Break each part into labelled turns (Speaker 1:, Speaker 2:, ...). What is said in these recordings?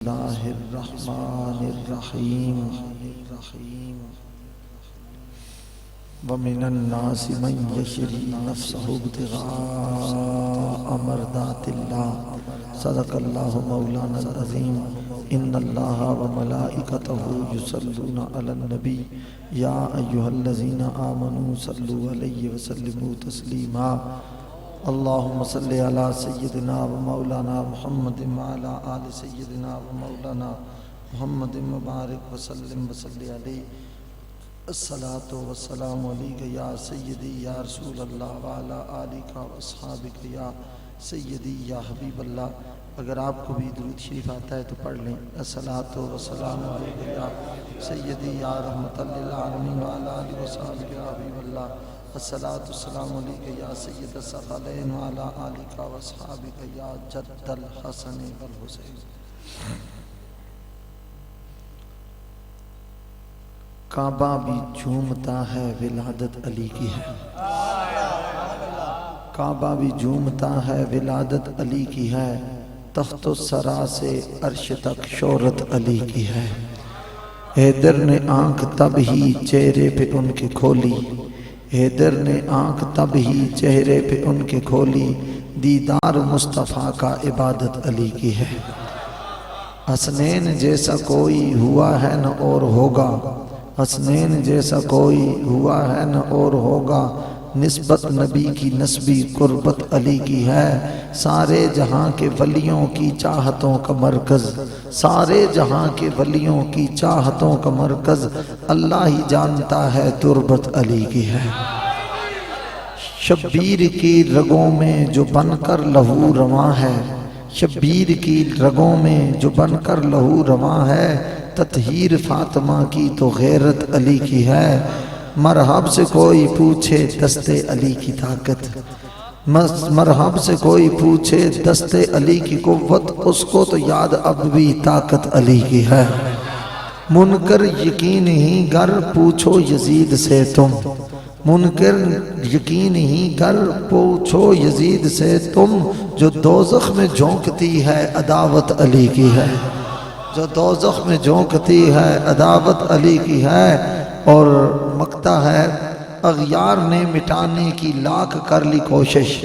Speaker 1: बिस्मिल्लाहिर्रहमानिर्रहीम व मिनन्नासि मन यशरी नफ्सहु इब्तिगाअ मर्दातिल्लाह सदक़ल्लाहु मौलाना अज़ीम इन्नल्लाहा व मलाइकतहु युसल्लूना अलन नबी या अय्युहल्लज़ीना आमनू सल्लु अलैहि व सल्लिमू तस्लीमा अल्लाहुम्मा सल्लि अला सय्यिदिना व मौलाना मुहम्मदिन व अला आलि सय्यिदिना व मौलाना मुहम्मदिन व बारिक व सल्लिम व सल्लि अलैहि अस्सलातु वस्सलामु अलैका या सय्यदी या रसूल अल्लाह व अला आलिका व अस्हाबिका या सय्यदी या हबीब अल्लाह। अगर आपको भी दुरूद शरीफ आता है तो पढ़ लें। अस्सलातु वस्सलामु अलैका या सय्यदी या रहमतल लिल आलमीन व अला आलिहि व अस्हाबिका या हबीब अल्लाह। अस्सलातु वस्सलामु अलैका या सय्यदस सकलैन व अला आलिका व अस्हाबिका या जद्दल हसन वल हुसैन। काबा भी झूमता है विलादत अली की है। काबा भी झूमता है विलादत अली की है। तख्तो सरा से अर्श तक शोहरत अली की है। हैदर ने आंख तब ही चेहरे पे उनके खोली। हैदर ने आंख तब ही चेहरे पे उनके खोली। दीदार मुस्तफ़ा का इबादत अली की है। हसनैन जैसा कोई हुआ है न और होगा। हसनैन जैसा कोई हुआ है न और होगा। निस्बत नबी की नस्बी कुर्बत अली की है। सारे जहां के वलियों की चाहतों का मरकज़। सारे जहां के वलियों की चाहतों का मरकज़ अल्लाह ही जानता है तुर्बत अली की है। शब्बीर की रगों में जो बनकर लहू रवां है। शब्बीर की रगों में जो बनकर लहू रवां है। ततहीर फातिमा की तो गैरत अली की है। मरहब से कोई पूछे दस्ते अली की ताकत। मरहब से कोई पूछे दस्ते अली की कुव्वत। उसको तो याद अब भी ताकत अली की है। मुनकर यकीन ही गर पूछो यजीद से तुम। मुनकर यकीन ही गर पूछो यजीद से तुम। जो दोज़ख में झोंकती है अदावत अली की है। जो दोज़ख में झोंकती है अदावत अली की है। और मकता है अग़यार ने मिटाने की लाख कर ली कोशिश।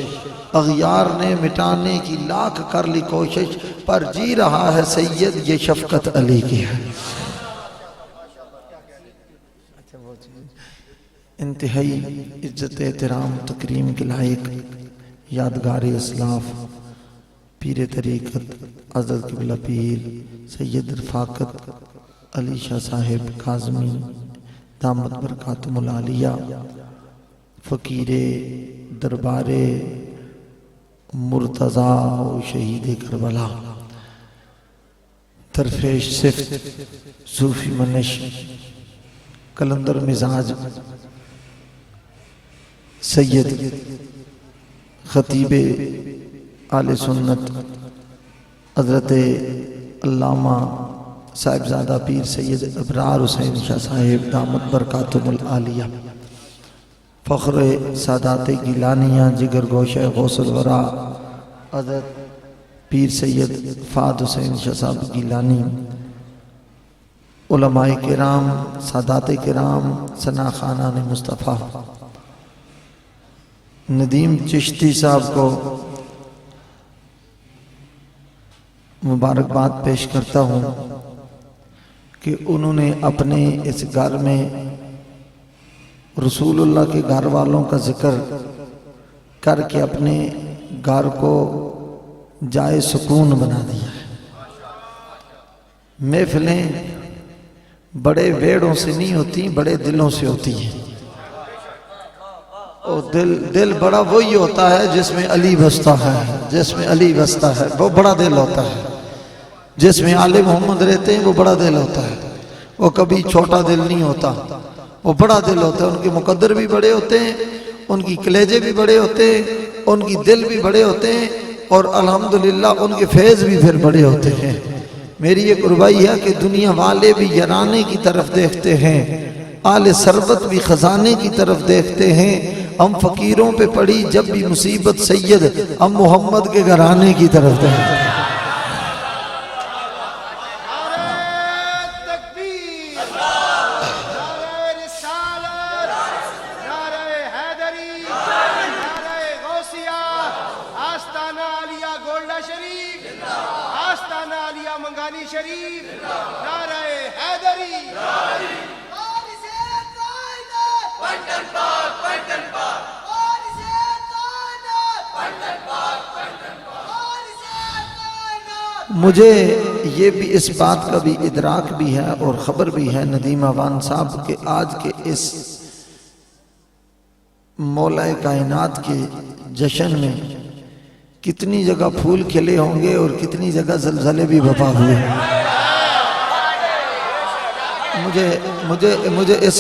Speaker 1: अग़यार ने मिटाने की लाख कर ली कोशिश। पर जी रहा है सैयद ये शफ़क़त अली की है। इंतहाई इज्जत एहतराम तकरीम के लायक यादगार इस्लाफ पीर तरीक़त हज़रत क़िबला पीर सैयद रफ़ाक़त अली शाह साहिब काज़मी दामत बरकातुहुल आलिया फ़कीरे दरबारे मुर्तज़ा शहीद करबला दरफेश सिफ़्त सूफ़ी मनश कलंदर मिजाज सैयद ख़तीबे आले सुन्नत हज़रत अल्लामा साहिबजादा पीर सैयद अबरार हुसैन शाह साहिब दामत बरकातुहुल आलिया फ़ख्र सादात गिलानिया जिगर गोशे गौसुल वरा हज़रत पीर सैयद फ़ाद हुसैन शाह साहब गिलानी उलमाए किराम सादात किराम सना खानान मुस्तफ़ा नदीम चिश्ती साहब को मुबारकबाद पेश करता हूँ कि उन्होंने अपने इस घर में रसूलुल्लाह के घर वालों का जिक्र करके अपने घर को जाए सुकून बना दिया है। महफिलें बड़े वेड़ों से नहीं होती, बड़े दिलों से होती हैं। और दिल बड़ा वही होता है जिसमें अली बसता है। जिसमें अली बसता है वो बड़ा दिल होता है। जिसमें आले मोहम्मद रहते हैं वो बड़ा दिल होता है। वो कभी छोटा दिल नहीं होता, वो बड़ा दिल होता है। उनके मुकद्दर भी बड़े होते हैं, उनकी कलेजे भी बड़े होते हैं, उनकी दिल भी बड़े होते हैं। और अल्हम्दुलिल्लाह उनके फैज़ भी फिर बड़े होते हैं। मेरी ये कुर्बाई है कि दुनिया वाले भी यराने की तरफ देखते हैं, आले सरबत भी खजाने की तरफ देखते हैं। हम फकीरों पे पड़ी जब भी मुसीबत सैयद हम मोहम्मद के घराने की तरफ देखते हैं।
Speaker 2: मंगानी शरीफ, नाराए हैदरी,
Speaker 1: मुझे ये भी इस बात का भी इदराक भी है और ख़बर भी है नदीम अवान साहब के आज के इस मौलाए कायनात के जश्न में कितनी जगह फूल खिले होंगे और कितनी जगह ज़लज़ले भी बपा हुए हैं। मुझे इस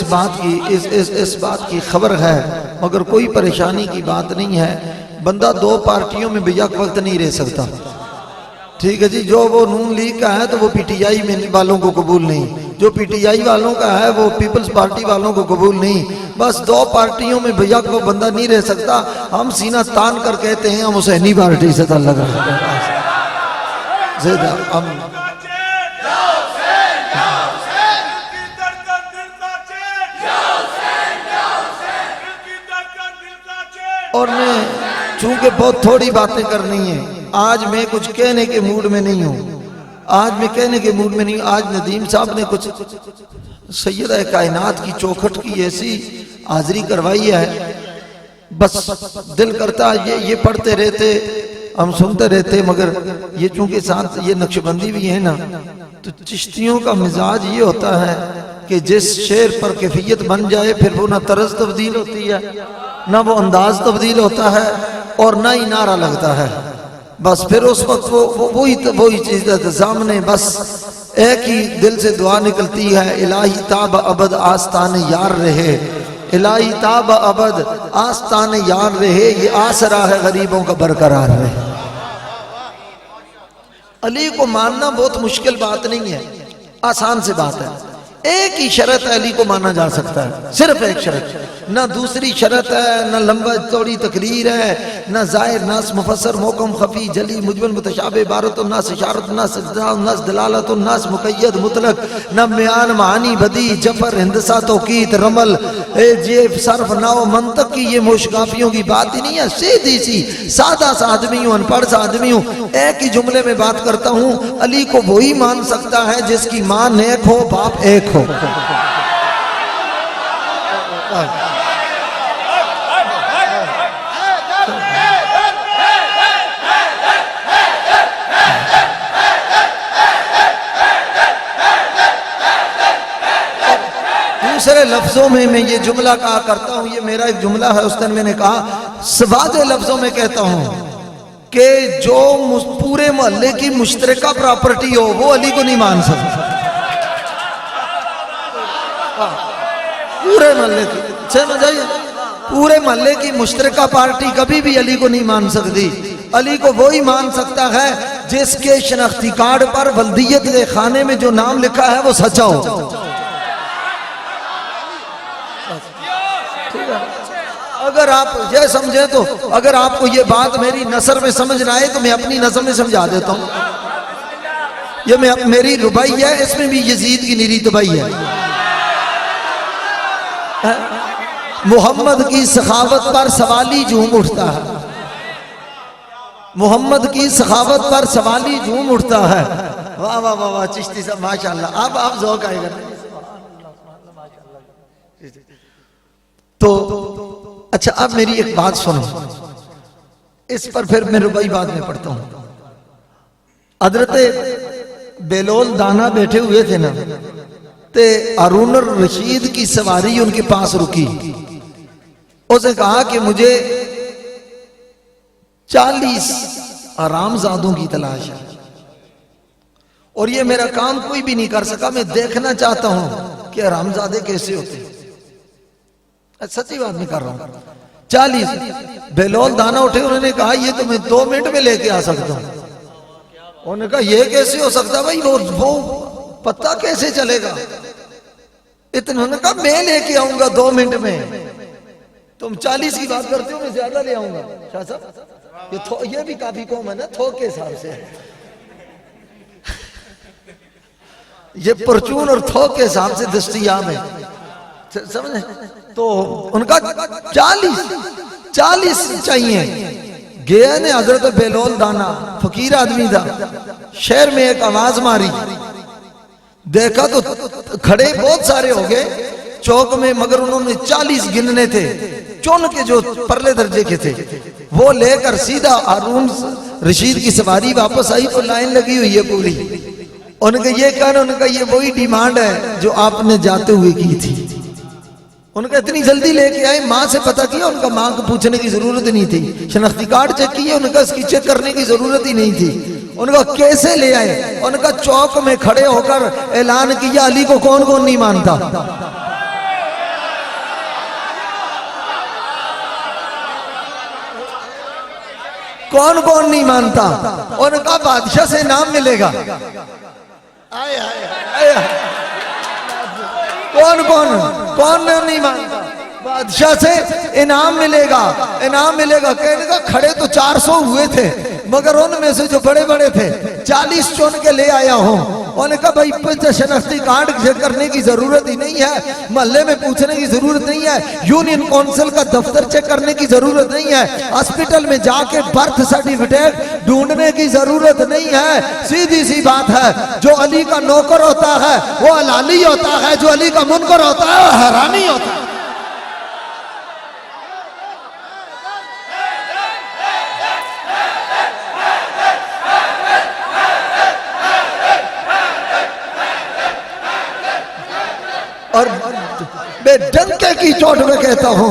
Speaker 1: बात की खबर है, मगर कोई परेशानी की बात नहीं है। बंदा दो पार्टियों में भी एक वक्त नहीं रह सकता। ठीक है जी, जो वो नून लीग का है तो वो पीटीआई में वालों को कबूल नहीं, जो पीटीआई वालों का है वो पीपल्स पार्टी वालों को कबूल नहीं। बस दो पार्टियों में भैया को बंदा नहीं रह सकता। हम सीना तान कर कहते हैं हम हुसैनी पार्टी से ताल्लुक रखते हैं। और मैं चूंकि बहुत थोड़ी बातें करनी है, आज मैं कुछ कहने के मूड में नहीं हूँ। आज नदीम साहब ने कुछ सैयदा कायनात की चौखट की ऐसी हाजिरी करवाई है, बस दिल करता ये पढ़ते रहते, हम सुनते रहते। मगर ये चूंकि साथ ये नक्शबंदी भी है ना, तो चिश्तियों का मिजाज ये होता है कि जिस शेर पर कैफियत बन जाए फिर वो ना तरज तब्दील होती है, ना वो अंदाज तब्दील होता है, और ना ही नारा लगता है। बस फिर उस वक्त वही चीज सामने बस एक ही दिल से दुआ निकलती है, इलाही ताब अबद आस्तान यार रहे, इलाही ताब अबद आस्तान यार रहे, ये आसरा है गरीबों का बरकरार रहे। अली को मानना बहुत मुश्किल बात नहीं है, आसान से बात है। एक ही शर्त अली को माना जा सकता है, सिर्फ एक शर्त, ना दूसरी शर्त है, ना लंबा चौड़ी तकरीर है, ना जाहिर नास मुफस्सर मोकम खफी जली मुजमल मुतशाबे इबारत नास इशारत नास नास दलालत नास मुक़य्यद मुतलक, ना बयान मानी बदी जफर हिंदसा तौकीद रमल ये सर्फ नाव मंतक की ये मुशगाफियों की बात ही नहीं है। सीधी सी सादा सा आदमी हूँ, अनपढ़ सा आदमी हूँ, एक ही जुमले में बात करता हूँ। अली को वही मान सकता है जिसकी मां नेक हो, बाप एक हो। दूसरे लफ्जों में मैं ये जुमला कहा करता हूं, ये मेरा एक जुमला है, उस दिन मैंने कहा, वादे लफ्जों में कहता हूं कि जो पूरे मोहल्ले की मुश्तरका प्रॉपर्टी हो वो अली को नहीं मान सकता। पूरे मोहल्ले की समझ आइए, पूरे मोहल्ले की मुश्तरका पार्टी कभी भी अली को नहीं मान सकती। अली को वही मान सकता है जिसके शनाख्ती कार्ड पर वल्दियत के खाने में जो नाम लिखा है वो सच्चा हो। अगर आप ये समझे तो, अगर आपको ये बात मेरी नसर में समझ ना आए तो मैं अपनी नसर में समझा देता हूँ। ये मेरी रुबाई है, इसमें भी यजीद की निरी तबाई है। मोहम्मद की सखावत पर सवाली झूम उठता है, मोहम्मद की सखावत पर सवाली झूम उठता है। वाह वाह वाह वाह चिश्ती साहब माशाल्लाह, अब आप ज़ौक़ आएगा। तो अच्छा, अब मेरी एक बात सुनो, इस पर फिर मैं रुबाई बाद में पढ़ता हूं। हजरत बेलोल दाना बैठे हुए थे ना, ते हारून रशीद की सवारी उनके पास रुकी। उसने कहा कि मुझे 40 आरामजादों की तलाश है और ये मेरा काम कोई भी नहीं कर सका। मैं देखना चाहता हूं कि आरामजादे कैसे होते हैं। सच्ची बात नहीं कर रहा हूं। 40 बेलोल दाना उठे, उन्होंने कहा ये तो मैं 2 मिनट में लेके आ सकता हूं। उन्होंने कहा ये कैसे हो सकता भाई, वो पता कैसे चलेगा इतना? उन्होंने कहा मैं लेके आऊंगा 2 मिनट में। तुम 40 की बात करते हो, मैं ज्यादा ले आऊंगा। शाह साहब ये भी काफी कम है ना, थोक के हिसाब से। ये परचून और थोक के हिसाब से दस्तयाब है, समझे? तो उनका 40 चाहिए। गया ने हजरत बेलोल दाना फकीर आदमी था, शहर में एक आवाज मारी, देखा तो खड़े बहुत सारे हो गए चौक में, मगर उन्होंने 40 गिनने थे, चुन के जो परले दर्जे के थे वो लेकर सीधा हारून रशीद की सवारी वापस आई तो लाइन लगी हुई है पूरी। उनका ये कहना, उनका ये वही डिमांड है जो आपने जाते हुए की थी। उनका इतनी जल्दी लेके आए, माँ से पता किया, उनका माँ को पूछने की जरूरत नहीं थी, शनाख्ती कार्ड चेक किए, उनका इसकी चेक करने की जरूरत ही नहीं थी। उनका कैसे ले आए, उनका चौक में खड़े होकर ऐलान किया, अली को कौन कौन नहीं मानता। कौन कौन नहीं मानता, उनका बादशाह से इनाम मिलेगा। आए आए आए, कौन कौन कौन नहीं मानता, बादशाह से इनाम मिलेगा, इनाम मिलेगा। कहने का खड़े तो 400 हुए थे, मगर उनमें से जो बड़े बड़े थे 40 चुन के ले आया हूं। उन्होंने कहा भाई शनाख्ती कार्ड चेक करने की जरूरत ही नहीं है, मोहल्ले में पूछने की जरूरत नहीं है, यूनियन काउंसिल का दफ्तर चेक करने की जरूरत नहीं है, हॉस्पिटल में जाके बर्थ सर्टिफिकेट ढूंढने की जरूरत नहीं है। सीधी सी बात है, जो अली का नौकर होता है वो हलाली होता है, जो अली का मुनकर होता है वो हरामी होता है। और बेडंके की चोट में कहता हूं,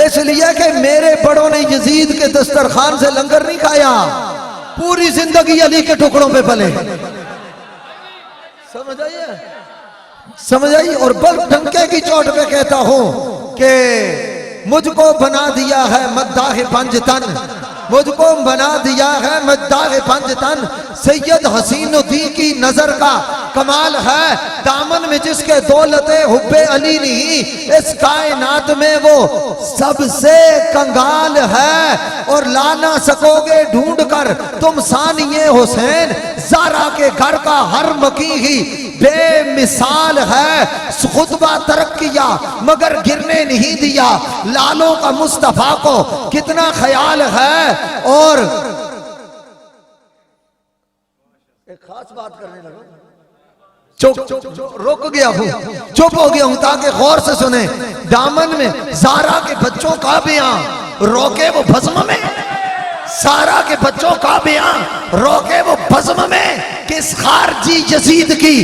Speaker 1: इसलिए कि मेरे बड़ों ने यजीद के दस्तरखान से लंगर नहीं खाया, पूरी जिंदगी अली के टुकड़ों पे पले। समझ आइए, समझ आई। और बल डंके की चोट पे कहता हूं कि मुझको बना दिया है मद्दाह पंजतन, मुझको बना दिया है मद्दाह पंजतन। सैयद हसीनुद्दीन की नजर का कमाल है, दामन में जिसके दौलते हुब्बे अली नहीं, इस कायनात में वो सबसे कंगाल है। और ला ना सकोगे ढूंढ कर तुम सानिए हुसैन, ज़ारा के घर का हर मकी ही बेमिसाल है। खुतबा तरक किया मगर गिरने नहीं दिया, लालों का मुस्तफा को कितना ख्याल है। और एक खास बात करने लगा, चुप रुक गया हूं, चुप हो गया हूं ताकि गौर से सुने। दामन में ज़ारा के बच्चों का बयां, रोके वो भस्म में, सारा के बच्चों का बयां रोके वो भस्म में। किस खारजी यजीद की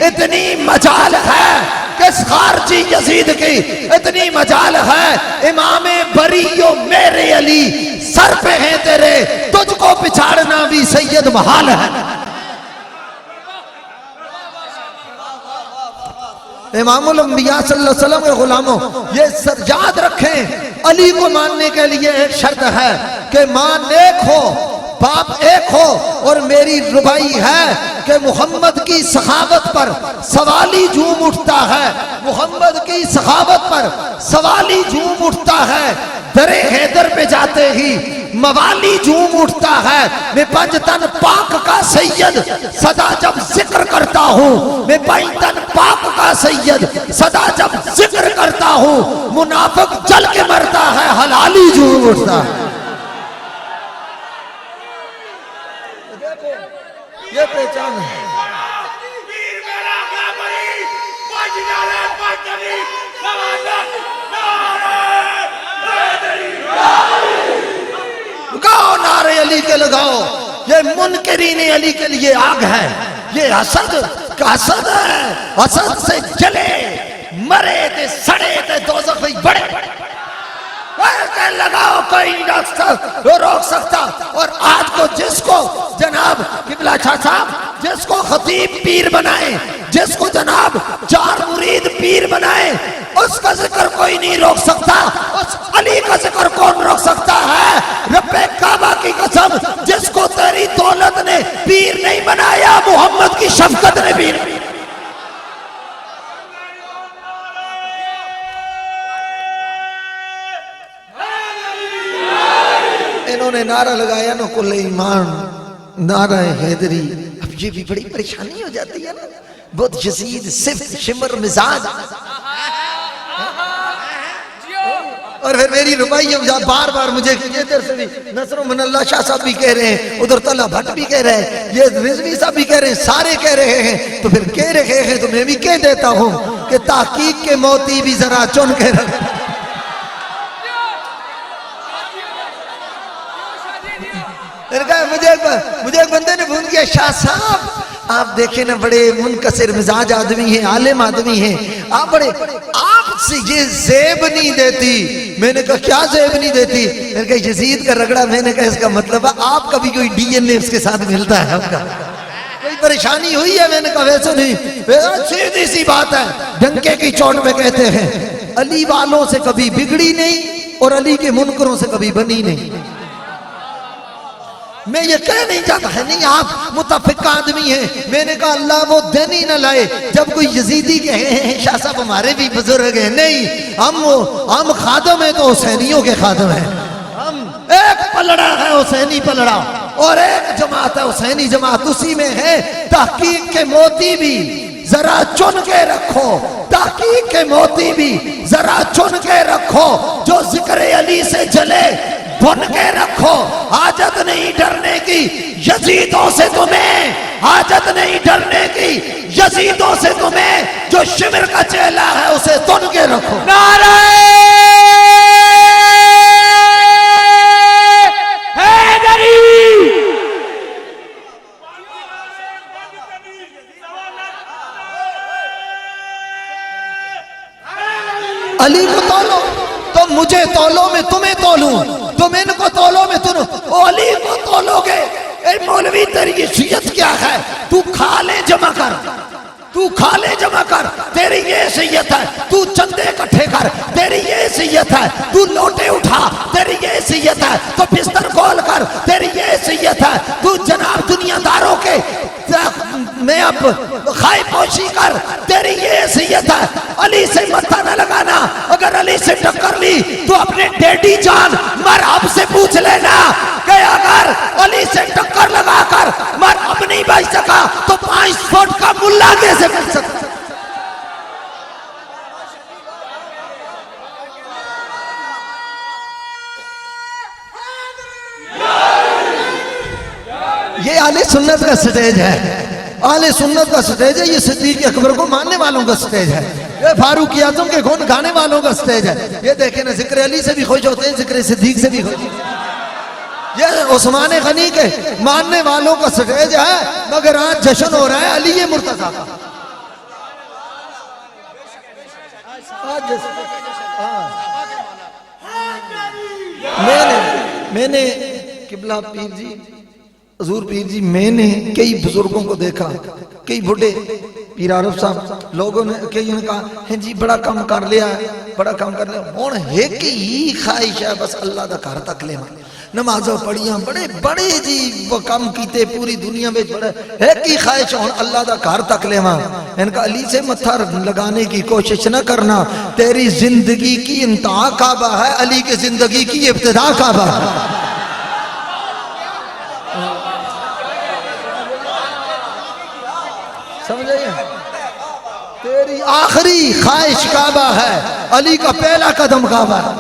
Speaker 1: इतनी मजाल है, किस खारजी यजीद की इतनी मजाल है। इमामे बरीयो मेरे अली सर पे है तेरे, तुझको पिछाड़ना भी सैयद महाल है। इमामुल अंबिया सल्लल्लाहु अलैहि वसल्लम के गुलामों, ये याद रखें, अली को मानने के लिए एक शर्त है कि मां नेक हो, बाप एक हो। और मेरी रुबाई है कि मोहम्मद की सखावत पर सवाली झूम उठता है, मोहम्मद की सखावत पर सवाली झूम उठता है। दरे हैदर पे जाते ही मवाली झूम उठता है। मैं पंजतन पाक का सैयद सदा जब जिक्र करता हूँ, मैं पंजतन पाक का सैयद सदा जब जिक्र करता हूँ, मुनाफिक जल के मरता है, हलाली झूम उठता है। ये पहचान है। लगाओ नारे अली के लगाओ, ये मुनकरीन अली के लिए आग है, ये हसद का हसद है। हसद से जले मरे थे, सड़े थे, दोज़ख में बड़े लगाओ, कोई रोक सकता। और आज को जिसको जनाब किबला शाह साहब, जिसको खतीब पीर बनाए, जिसको जनाब चार मुरीद पीर बनाए, उसका जिक्र कोई नहीं रोक सकता। उस अली का जिक्र कौन रोक सकता है? रब्बे काबा की कसम, जिसको तेरी दौलत ने पीर नहीं बनाया, मोहम्मद की शफकत ने पीर। इन्होंने नारा लगाया ना कुल ईमान, नारा हैदरी। अब ये भी बड़ी परेशानी हो जाती है ना, बहुत यजीद सिफ्त शिमर मिजाज। और फिर मेरी रुबाइयों बार बार मुझे इधर से भी नसर मनल्ला शाह साहब भी कह रहे हैं, उधर तला भट्ट भी कह रहे हैं, ये रिजवी साहब भी कह रहे हैं, सारे कह रहे हैं, तो फिर कह रहे हैं तो मैं भी कह देता हूं कि ताकीक के मोती भी जरा चुन के रख। मुझे एक बंदे ने फोन किया, शाह साहब आप देखे ना बड़े मुनकसिर मिजाज आदमी हैं, आलिम आदमी हैं, आप बड़े, आपसे ये जेब नहीं देती। मैंने कहा क्या जेब नहीं देती? मैंने कहा यजीद का रगड़ा। मैंने कहा इसका मतलब है आपका भी कोई डीएनए उसके साथ मिलता है, आपका कोई परेशानी हुई है? मैंने कहा वैसे नहीं, सीधी सी बात है, डंके की चोट में कहते हैं अली वालों से कभी बिगड़ी नहीं और अली के मुनकरों से कभी बनी नहीं। मैं ये कह नहीं चाहता है, नहीं आप मुतफिक आदमी हैं। मैंने कहा अल्लाह वो दिन ही न लाए जब कोई यजीदी कहे हैं शाह साहब हमारे भी बुजुर्ग हैं। नहीं, हम खादम है तो हुसैनियों के खादम हैं। हम एक पलड़ा है हुसैनी पलड़ा और एक जमात है हुसैनी जमात, उसी में है। तहकीक के मोती भी जरा चुन के रखो, तहकीक के मोती भी जरा चुन के रखो, जो जिक्र अली से जले बुन के रखो। हाजत नहीं डरने की यजीदों से तुम्हें, हाजत नहीं डरने की यजीदों से तुम्हें, जो शिमर का चेला है उसे तुन के रखो।
Speaker 3: नारे हैदरी।
Speaker 1: अली को तोलो तो मुझे तोलो, मैं तुम्हें तोलूं, तुम इनको तोलो मैं तुम अली को तोलोगे। मौलवी तेरी हैसियत क्या है? तू खा ले जमा कर, तू खा ले जमा कर, तेरी ये हैसियत है। तू चंदे इकट्ठे कर, तेरी ये हैसियत है। तू लोटे उठा, तेरी ये हैसियत है। तो बिस्तर खोल कर, तेरी ये हैसियत है। तू जनाब दुनियादारों के मैं अब खाए पोशी कर, तेरी ये हैसियत है। अली से मत्था न लगाना, अगर अली से टक्कर ली तो अपने डैडी जान मरहब से पूछ लेना कि अगर अली से टक्कर लगाकर मरहब नहीं बच सका तो 5 फुट का मुल्ला कैसे बच सकता? ये आले सुन्नत का स्टेज है, आले सुन्नत का स्टेज है। ये सिद्दीक अकबर को मानने वालों का स्टेज है, ये फारूक आजम के खून खाने वालों का स्टेज है। ये देखे ना, जिक्र अली से भी खुश होते हैं, जिक्र सिद्दीक से भी खुश। ये उस्मान गनी के मानने वालों का स्टेज है, मगर आज जश्न हो रहा है अली मुर्तजा का। मैंने किबला पीर जी, हजूर पीर जी, मैंने कई बुजुर्गों को देखा, कई बुढ़े पीर आरफ साहब लोगों ने कई ने कहा है जी बड़ा काम कर लिया, बड़ा काम कर लिया। हुण एक ही ख्वाहिश है बस, अल्लाह दा घर तक लेवा। नमाज़ां पढ़ियां, बड़े बड़े जी वो काम कीते पूरी दुनिया में, बड़े एक ही ख्वाहिश हुण अल्लाह दा घर तक लेवा। इनका अली से मत्था लगाने की कोशिश न करना, तेरी जिंदगी की इंतहा काबा है, अली की जिंदगी की इब्तिदा काबा है। समझे? तेरी आखिरी ख्वाहिश काबा है, अली का पहला कदम काबा है।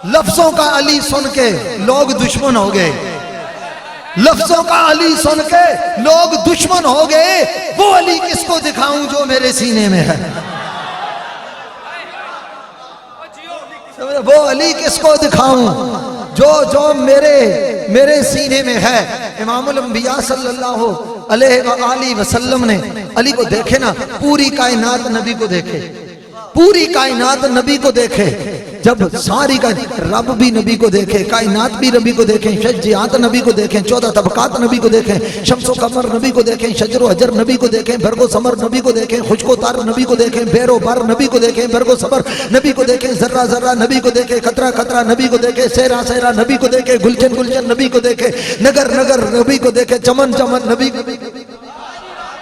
Speaker 1: लफ्जों का अली सुन के लोग दुश्मन हो गए, लफ्जों का अली सुन के लोग दुश्मन हो गए। वो अली किसको दिखाऊं जो मेरे सीने में है? वो अली किसको दिखाऊं जो मेरे सीने में है? इमामुल अंबिया सल्लल्लाहु अलैहि वसल्लम ने अली को देखे ना, पूरी कायनात नबी को देखे, पूरी कायनात नबी को देखे। जब सारी का रब भी नबी को देखे, कायनात भी नबी को देखें, शज्जियात नबी को देखें, 14 तबकात नबी को देखें, शम्सो कमर नबी को देखें, शजरो हजर नबी को देखें, बरगो समर नबी को देखें, खुशको तार नबी को देखें, बेरो बर नबी को देखें, बरगो समर नबी को देखें, जर्रा जर्रा नबी को देखें, खतरा खतरा नबी को देखें, सेरा सेरा नबी को देखें, गुलशन गुलशन नबी को देखें, नगर नगर नबी को देखें, चमन चमन नबी को।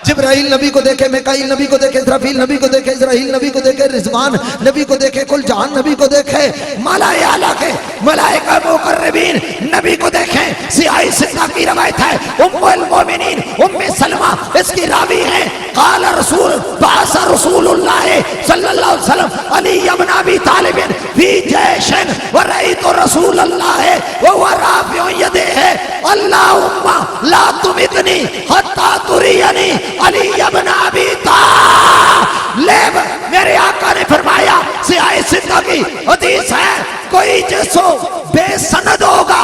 Speaker 1: जिब्राइल नबी को देखे, मिकाईल नबी को देखे, इस्राफील नबी को देखे, इस्राईल नबी को देखे, रिजवान नबी को देखे, कुल जहान नबी को देखे, मलाए आला के मलाइका मुकर्रबीन नबी को देखे। सियाही सिद्दा की रवायत है, उम्मुल मोमिनीन उम्मे सलमा इसकी रावी है। काल रसूल बासा रसूलुल्लाह सल्लल्लाहु अलैहि वसल्लम अली इब्न अबी तालिब फी जैशन व रअयतु रसूलल्लाह व हुवा राफिउ यदैहि अल्लाहुम्मा ला तुमितनी हत्ता तुरियनी अली इब्न अबी तालिब। मेरे आका ने फरमाया, सियाही सिद्दा की हदीस है, कोई जिसो बेसनद होगा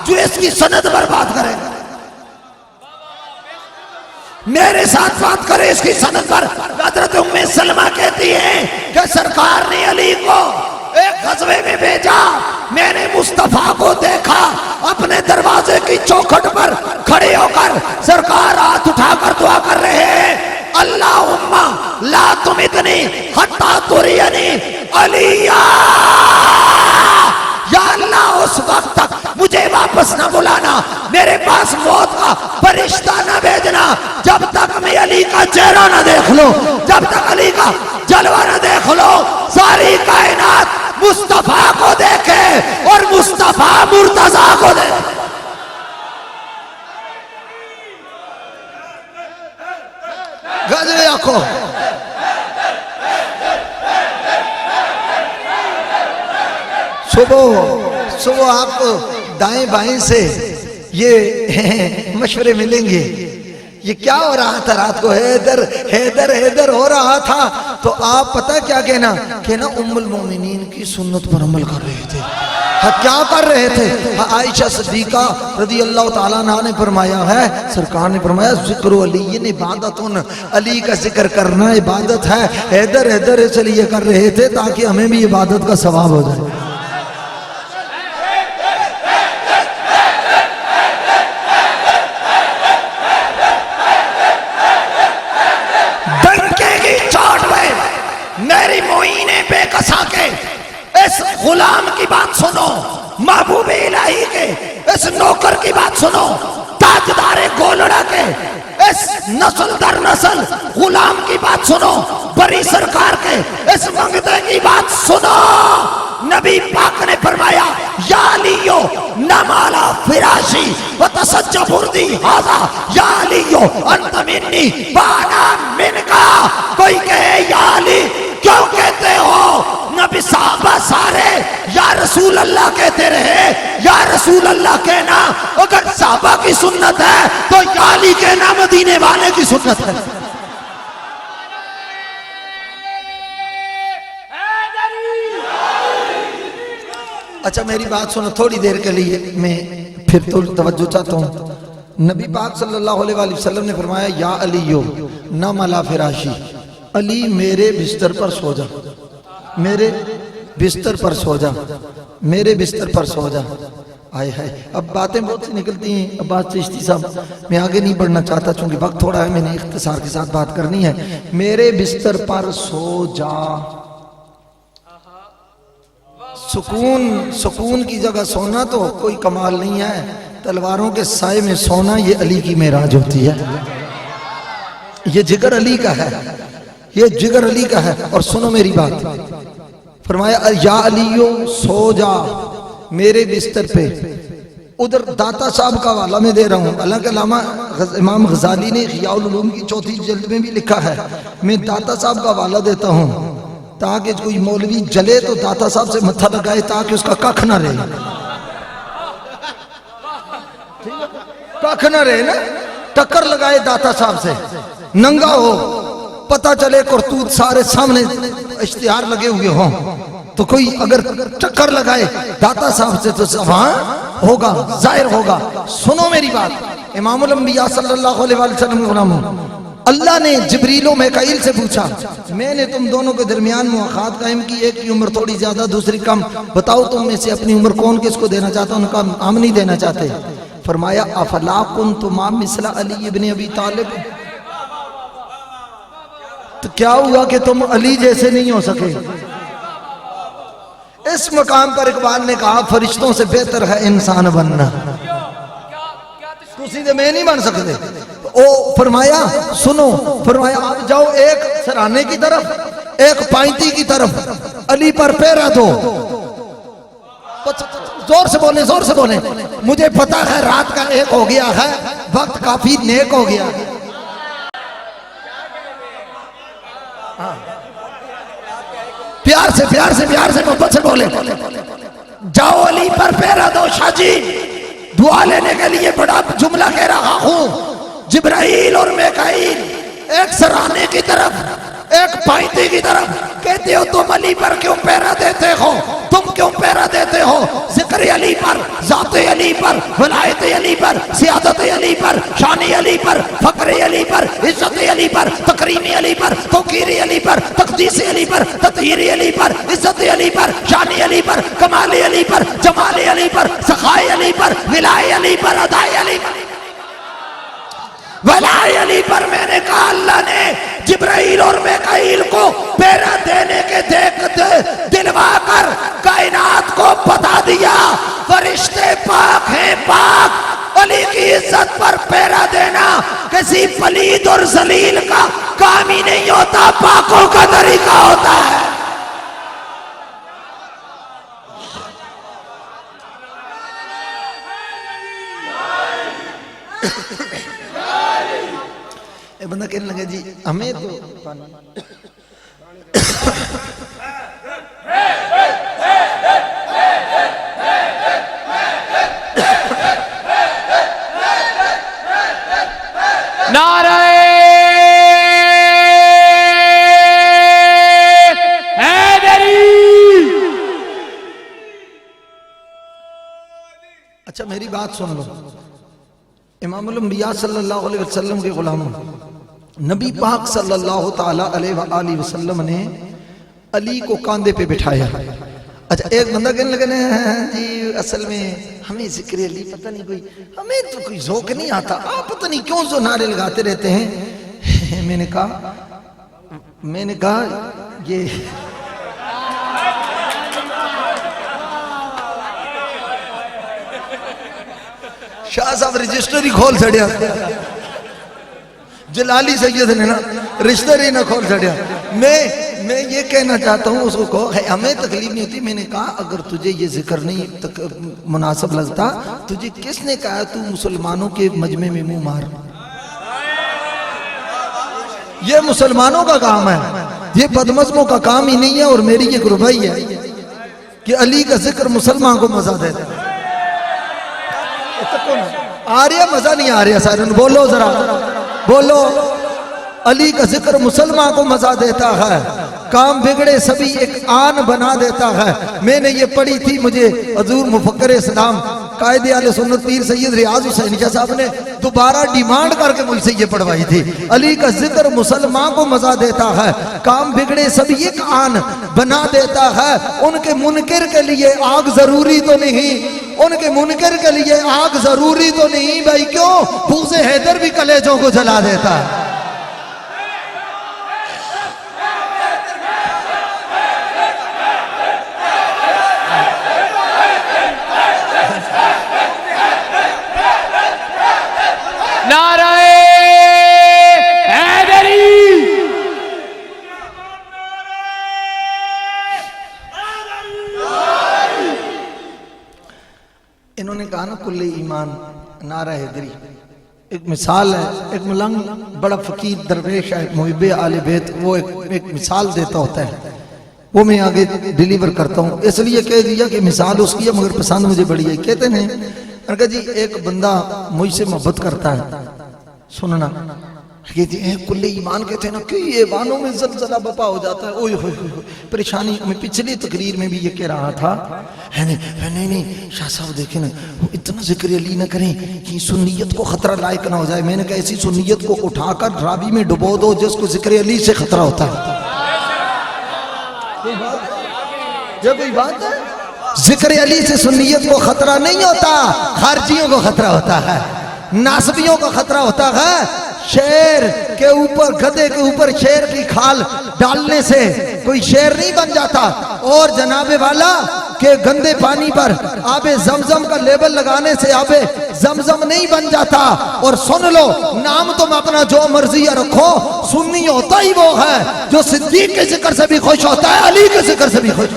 Speaker 1: जो इसकी सनद बर्बाद करेगा, मेरे साथ बात करे इसकी सनद पर। हजरत उम्मे सलमा कहती है कि सरकार ने अली को एक गज़वे में भेजा, मैंने मुस्तफा को देखा अपने दरवाजे की चौखट पर खड़े होकर सरकार हाथ उठाकर दुआ कर रहे हैं, अल्लाहुम्मा ला तुमितनी हत्ता तुरियनी अलिया, या अल्लाह उस वक्त तक मुझे वापस ना बुलाना, मेरे पास मौत का फरिश्ता ना भेजना जब तक मैं अली का चेहरा ना देख लो, जब तक अली का जलवा ना देख लो। सारी कायनात मुस्तफा को देखे और मुस्तफा मुर्तजा को देखे। गजबे आंखों सुबह सुबह आपको दाएं बाएं से ये मशवरे मिलेंगे, ये क्या हो रहा था रात को, हैदर हैदर हैदर हो रहा था, तो आप पता क्या कहना उम्मुल मोमिनीन की सुन्नत पर अमल कर रहे थे। हाँ, क्या कर रहे थे? हाँ, आयशा सिद्दीका रज़ी अल्लाह ताला अन्हा ने फरमाया है, सरकार ने फरमाया जिक्र अली इबादतुन, अली का जिक्र करना इबादत है। हैदर हैदर इसलिए कर रहे थे ताकि हमें भी इबादत का सवाब हो जाए। मेरी मोईने बेकसा के इस गुलाम की बात सुनो, महबूब इलाही के इस नौकर की बात सुनो, ताजदारे गोलड़ा के इस नस्ल दर नस्ल गुलाम की बात सुनो, बड़ी सरकार के इस मंगते की बात सुनो। नबी पाक ने फरमाया, या लियो नमाला फिराशी व तसज्जा बुर्दी हाजा, या लियो अंत मिन्नी बाना मिनका। कोई कहे या अली क्यों कहते हो? नबी साहबा सारे या रसूल अल्लाह कहते रहे, या रसूल अल्लाह कहना अगर साहबा की सुन्नत है तो या अली कहना मदीने वाले की सुन्नत है। अच्छा मेरी बात सुनो थोड़ी देर के लिए, मैं फिर तो तवज्जो चाहता हूँ। नबी पाक सल्लल्लाहु अलैहि वसल्लम ने फरमाया, या अलियो नम अला फिराशी, अली मेरे बिस्तर पर सो जा, मेरे बिस्तर पर सो जा, मेरे बिस्तर पर सो जा। आए हाय, अब बातें बहुत सी निकलती हैं। अब बात चिश्ती साहब मैं आगे नहीं बढ़ना चाहता चूंकि वक्त थोड़ा है, मैंने इख्तिसार के साथ बात करनी है। मेरे बिस्तर पर सो जा, सुकून सुकून की जगह सोना तो कोई कमाल नहीं है, तलवारों के साए में सोना ये अली की मेराज होती है, ये जिगर अली का है, ये जिगर अली का है। और सुनो मेरी बात, फरमाया या अलियो सो जा मेरे बिस्तर पे। उधर दाता साहब का वाला मैं दे रहा हूँ, हालांकि अल्लामा इमाम गजाली ने ग़ियाउल उलूम की 4थी जल्द में भी लिखा है, मैं दाता साहब का वाला देता हूँ ताकि कोई मौलवी जले तो दाता साहब से मत्था लगाए ताकि उसका कख ना रहे, कख ना रहे ना, टक्कर लगाए दाता साहब से, नंगा हो, पता चले करतूत सारे सामने इश्तिहार लगे हुए हों, तो कोई अगर टक्कर लगाए दाता साहब से तो वहां होगा, जाहिर होगा। सुनो मेरी बात, इमामुल अंबिया सल्लल्लाहु अलैहि वसल्लम, अल्लाह ने जिब्रील और मिकाईल से पूछा, मैंने तुम दोनों के दरमियान मुआखात कायम की, एक की उम्र थोड़ी ज्यादा दूसरी कम, बताओ तुम में से अपनी उम्र कौन किसको देना चाहता? उनका हम नहीं देना चाहते। फरमाया अफला कुन्तुम मिस्ला अली इब्न अबी तालिब, तो क्या हुआ कि तुम अली जैसे नहीं हो सके? इस मकाम पर इकबाल ने कहा, फरिश्तों से बेहतर है इंसान बनना, तुसी तो मैं नहीं बन सकते। तो ओ फरमाया सुनो, फरमाया आप जाओ एक सराने की तरफ एक पाइती की तरफ, अली पर पैरा दो। जोर से बोले, जोर से बोले। मुझे पता है रात का 1 हो गया है, वक्त काफी नेक हो गया। प्यार से प्यार से प्यार से मोहब्बत से बोले, जाओ अली पर पैरा दो शाहजी, दुआ लेने के लिए बड़ा जुमला कह रहा हूं। जिब्राइल और मिकाईल एक सराने की तरफ एक पाइती की तरफ, कहते हो तुम अली पर क्यों पैरा देते हो, तुम क्यों पैरा देते हो? जिक्र अली पर, ज़ात अली पर, वलायत अली पर, सियादत अली पर, शान अली पर, फक्र अली पर, इज्जत अली पर, तकरीम अली पर, तौकीर अली पर, तकदीस अली पर, ततहीर अली पर, इज्जत अली पर, शान अली पर, कमाल अली पर, जमाल अली पर, सखाए अली पर, विलाय अली पर, अदाय अली पर, वलाय अली पर। मैंने कहा अल्लाह ने जिब्राइल और मिकाईल को पैरा देने के देखते दिलवा कर कायनात को बता दिया, फरिश्ते पाक हैं पाक। अली की इज्जत पर पैरा देना किसी पलीद और जलील का काम ही नहीं होता, पाकों का तरीका होता है। बंदा कहने लगे जी हमें तो
Speaker 3: नारे हैदरी।
Speaker 1: अच्छा मेरी बात सुन लो, इमामुल अंबिया सल्लल्लाहु अलैहि वसल्लम के गुलाम नबी पाक सल्लल्लाहु ताला अलैहि वसल्लम ने अली को कांधे पे बिठाया। अच्छा एक बंदा कहने लगे जी असल में हमें जिक्र अली पता नहीं, कोई हमें तो कोई ज़ौक़ नहीं आता, आप पता नहीं क्यों जो नारे लगाते रहते हैं। मैंने कहा ये शाह साहब रजिस्टर ही खोल छड़िया, जलाली सैयद ने ना रिश्ते ही ना खोल छड़िया। मैं ये कहना चाहता हूँ उसको कहो हमें तकलीफ नहीं होती। मैंने कहा अगर तुझे ये जिक्र नहीं मुनासिब लगता, तुझे किसने कहा तू मुसलमानों के मजमे में मुंह मार? ये मुसलमानों का काम है, ये बदमज़मों का काम ही नहीं है। और मेरी ये गुरबाई है कि अली का जिक्र मुसलमान को मजा देता है। आ रहा मजा नहीं आ रहा सारे बोलो जरा बोलो। अली का जिक्र मुसलमान को मजा देता है, काम बिगड़े सभी एक आन बना देता है। मैंने ये पढ़ी थी, मुझे हजूर मुफक्कर इस्लाम कायदे आले सुन्नत पीर सैयद रियाज हुसैन शाह साहब ने दोबारा डिमांड करके मुझसे ये पढ़वाई थी। अली का जिक्र मुसलमान को मजा देता है, काम बिगड़े सभी एक आन बना देता है। उनके मुनकिर के लिए आग जरूरी तो नहीं, उनके मुनकिर के लिए आग जरूरी तो नहीं भाई। क्यों? फूसे हैदर भी कलेजों को जला देता है।
Speaker 3: नारे हैदरी।
Speaker 1: इन्होंने कहा ना कुल्ले ईमान नारा हैदरी। एक मिसाल है, एक मलंग बड़ा फकीर दरवेश है मुहिब्बे आले बैत, वो एक मिसाल देता होता है, वो मैं आगे डिलीवर करता हूँ। इसलिए कह दिया कि मिसाल उसकी है मगर पसंद मुझे बड़ी है। कहते हैं जी एक बंदा मुझसे मोहब्बत करता है, सुनना कहती है कुल्ले ईमान कहते हैं ना कि ये बानों में जलजला बपा हो जाता है। ओए होए परेशानी। मैं पिछली तकरीर में भी ये कह रहा था है नहीं शाह साहब देखे ना इतना जिक्र अली ना करें कि सुन्नियत को खतरा लायक ना हो जाए। मैंने कहा ऐसी सुन्नियत को उठाकर रावी में डुबो दो जिसको जिक्र अली से खतरा होता है। कोई बात है? जिक्र अली से सुन्नियत को खतरा नहीं होता, खारजियों को खतरा होता है, नासबियों को खतरा होता है। शेर के ऊपर, गधे के ऊपर शेर की खाल डालने से कोई शेर नहीं बन जाता। और जनाबे वाला के गंदे पानी पर आबे जमजम का लेबल लगाने से आबे जमजम नहीं बन जाता। और सुन लो, नाम तुम अपना जो मर्जी रखो, सुन्नी होता ही वो है जो सिद्दीक के जिक्र से भी खुश होता है, अली के जिक्र से भी खुश।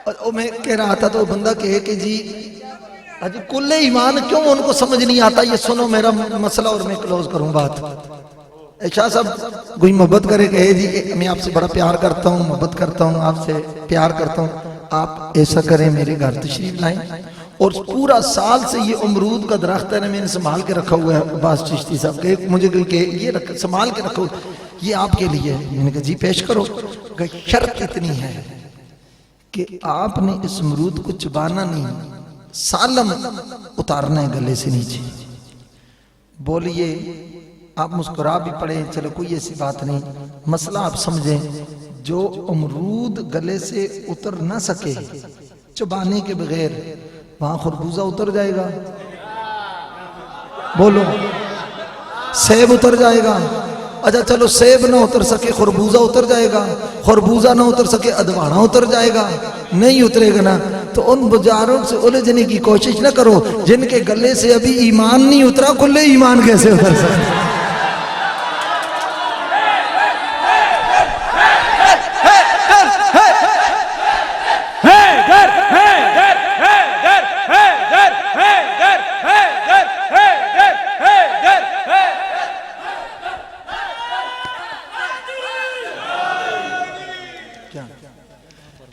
Speaker 1: और मैं कह रहा था तो बंदा कहे कि जी अजी कुल्ले ईमान क्यों उनको समझ नहीं आता। ये सुनो मेरा मसला और मैं क्लोज करूं बात। शाह साहब कोई मोहब्बत करे कहे जी मैं आपसे बड़ा प्यार करता हूँ, मोहब्बत करता हूँ, आपसे प्यार करता हूँ, आप ऐसा करें मेरे घर तशरीफ लाएं। और पूरा साल से ये अमरूद का दरख्त है ना, मैंने संभाल के रखा हुआ है। अब्बास चिश्ती साहब के मुझे ये संभाल के रखो, ये आपके लिए है। मैंने कहा जी पेश करो। शर्त इतनी है कि आपने इस अमरूद को चबाना नहीं, सालम उतारना है गले से नीचे। बोलिए आप मुस्कुरा भी पड़े, चलो कोई ऐसी बात नहीं, मसला आप समझें। जो अमरूद गले से उतर ना सके चबाने के बगैर, वहां खरबूजा उतर जाएगा। बोलो सेब उतर जाएगा। अच्छा चलो सेब ना उतर सके खरबूजा उतर जाएगा, खरबूजा ना उतर सके अदवाना उतर जाएगा। नहीं उतरेगा ना तो उन बाजारों से उलझने की कोशिश ना करो जिनके गले से अभी ईमान नहीं उतरा। खुले ईमान कैसे उतर सकते?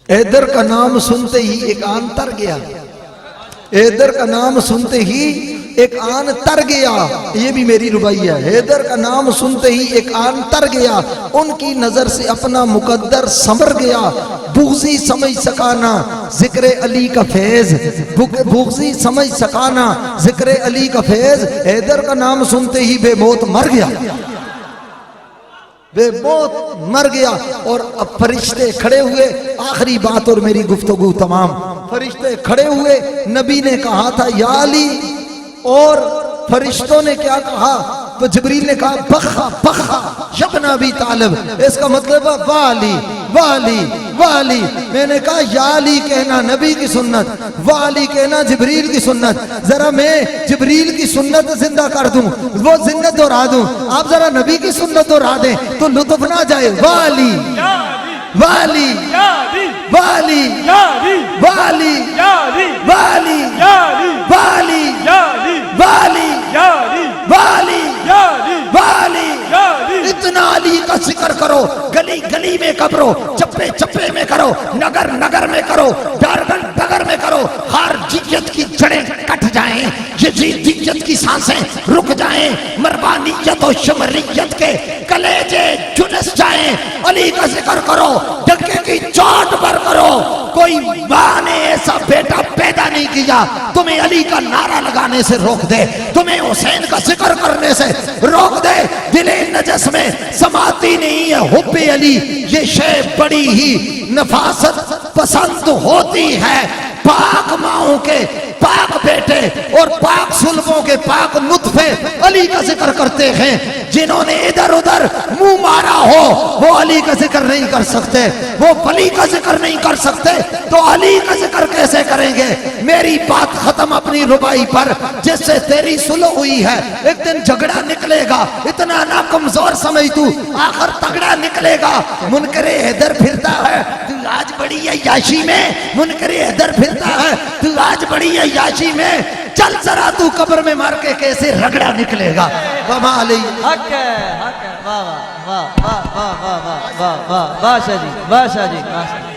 Speaker 1: हैदर का नाम सुनते ही एक आन तर गया। हैदर का नाम सुनते ही एक आन तर गया। ये भी मेरी रुबाई है। हैदर का नाम सुनते ही एक आन तर गया, उनकी नजर से अपना मुकद्दर संवर गया। बुग़्ज़ी समझ सकाना जिक्र अली का फैज, बुग़्ज़ी समझ सकाना जिक्र अली का फैज। हैदर का नाम सुनते ही बेमौत मर गया, वे बहुत मर गया। और अब फरिश्ते खड़े हुए, आखिरी बात और मेरी गुफ्तगू तमाम। फरिश्ते खड़े हुए, नबी ने कहा था या अली, और फरिश्तों ने क्या कहा? तो जिब्रील ने कहा बखा बखा यब्ना अबी तालिब। इसका मतलब है वाली वाली वाली। मैंने कहा या अली कहना नबी की सुन्नत, वाली कहना जिब्रील की सुन्नत। जरा मैं जिब्रील की सुन्नत जिंदा कर दूं, वो जिंदा दोहरा दूं, आप जरा नबी की सुन्नत दोहरा दें तो लुत्फ ना जाए। वाली वाली वाली वाली वाली वाली वाली वाली वाली। इतना अली का जिक्र करो, गली गली में करो, चप्पे चप्पे में करो, नगर नगर में करो, डगर डगर में करो। हर जिज्जत की जड़ें कट जाएं, ये जिज्जत की सांसें रुक जाएं, मरबानियत और शमरियत के कलेजे झुलस जाएं। अली का जिक्र करो, डंके की चोट पर करो। कोई माँ ने ऐसा बेटा पैदा नहीं किया तुम्हें अली का नारा लगाने से रोक दे, तुम्हें हुसैन का जिक्र करने से रोक दे। दिले नजस में समाती नहीं है हुब्बे अली, ये शे बड़ी ही नफासत पसंद होती है। पाक माओं के पाक बेटे और पाक सुल्फों के पाक नुत्फे अली का जिक्र करते हैं। जिन्होंने इधर उधर मुंह मारा हो वो अली का जिक्र नहीं कर सकते, वो वली का जिक्र नहीं कर सकते, तो अली का जिक्र कैसे करेंगे? मेरी बात खत्म अपनी रुबाई पर, जिससे तेरी सुलह हुई है। एक दिन झगड़ा निकलेगा, इतना ना कमजोर समझ तू, आखिर तगड़ा निकलेगा। मुनकरे हैदर फिरता है तू आज बड़ी अय्याशी में, मुनकरे हैदर फिरता है तू आज बड़ी अय्याशी में। चल जरा तू कब्र में मार के कैसे रगड़ा निकलेगा। वाह
Speaker 4: वाह वाह वाह वाह वाह वाह वाह वाह वाह शाह जी, वाह शाह जी, वाह शाह जी।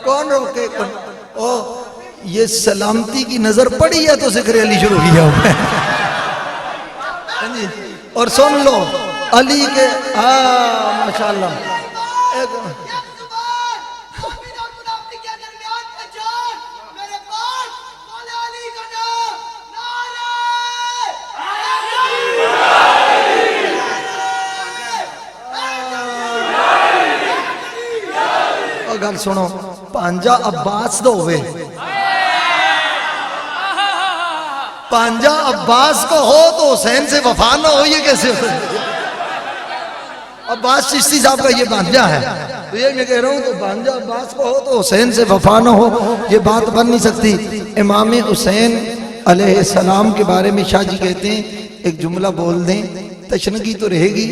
Speaker 1: कौन रोके? ओ ये सलामती की नजर पड़ी है तो जिक्र अली शुरू किया हुआ है। और सुन लो अली के माशाल्लाह गल सुनो, भांजा अब्बास तो होवे, भांजा अब्बास को हो तो हुसैन से वफा ना हो, ये कैसे हो सकता है? अब्बास चिश्ती साहब का ये भांजा है, तो ये मैं कह रहा हूँ तो भांजा अब्बास को हो तो हुसैन से वफा ना हो, ये बात बन नहीं सकती। इमाम हुसैन अलैहिस्सलाम के बारे में शाह जी कहते हैं एक जुमला बोल दें, तशनगी तो रहेगी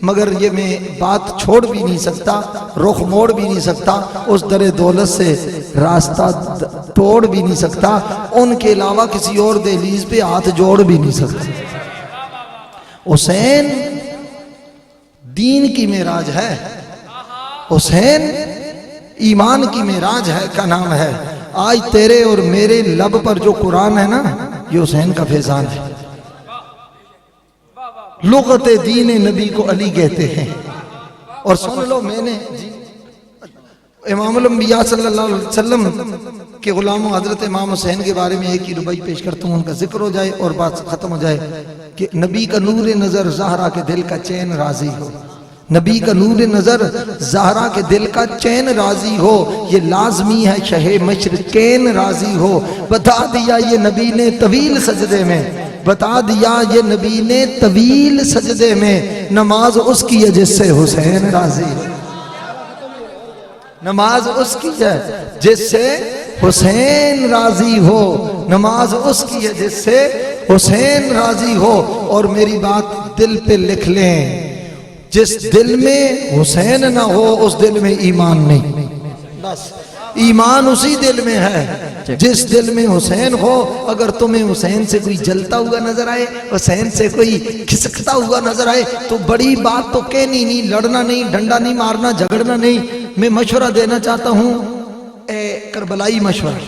Speaker 1: मगर ये मैं बात छोड़ भी नहीं सकता, रुख मोड़ भी नहीं सकता, उस दर दौलत से रास्ता तोड़ भी नहीं सकता, उनके अलावा किसी और दहलीज पे हाथ जोड़ भी नहीं सकता। हुसैन दीन की मेराज है, हुसैन ईमान की मेराज है का नाम है। आज तेरे और मेरे लब पर जो कुरान है ना, ये हुसैन का फैजान है। लुगत दीन नबी को अली कहते हैं। और सुन लो, मैंने इमामुल अंबिया सल्लल्लाहु अलैहि वसल्लम के गुलाम हजरत इमाम हुसैन के बारे में एक ही रुबाई पेश करता हूँ, उनका जिक्र हो जाए और बात खत्म हो जाए कि नबी का नूर नजर ज़हरा के दिल का चैन राजी हो, नबी का नूर नजर ज़हरा के दिल का चैन राजी हो, ये लाजमी है शहे मशरिकैन राजी हो। बता दिया ये नबी ने तवील सजदे में, बता दिया ये नबी ने तवील सजदे में, नमाज उसकी है जिससे हुसैन राजी हो, नमाज उसकी है जिससे हुसैन राजी हो, नमाज उसकी है जिससे हुसैन राजी हो। और मेरी बात दिल पे लिख लें, जिस दिल में हुसैन ना हो उस दिल में ईमान नहीं, बस ईमान उसी दिल में है जिस दिल में हुसैन हो। अगर तुम्हें हुसैन से कोई जलता हुआ नजर आए, हुसैन से कोई खिसकता हुआ नजर आए, तो बड़ी बात तो कहनी नहीं, लड़ना नहीं, डंडा नहीं मारना, झगड़ना नहीं। मैं मशवरा देना चाहता हूँ, करबलाई मशवरा,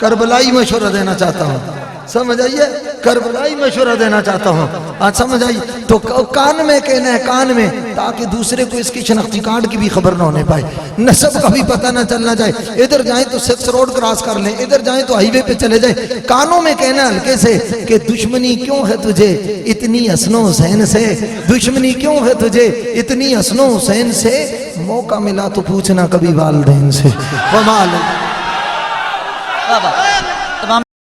Speaker 1: करबलाई मशवरा देना चाहता हूँ, समझ आइए, करबलाई मशवरा देना चाहता हूँ। आज समझ आई तो कान में कहना है, कान में, ताकि दूसरे को इसकी शनाख्ती कार्ड की भी खबर ना होने पाए, नस्ब का भी पता ना चलना जाए। इधर जाए तो 6 रोड क्रॉस कर ले, इधर जाए तो हाईवे पे चले जाए। कानों में कहना हल्के से कि दुश्मनी क्यों है तुझे इतनी हसनो हुसैन से, दुश्मनी क्यों है तुझे इतनी हसनो हुसैन से, मौका मिला तो पूछना कभी वालिदैन से। कमाल।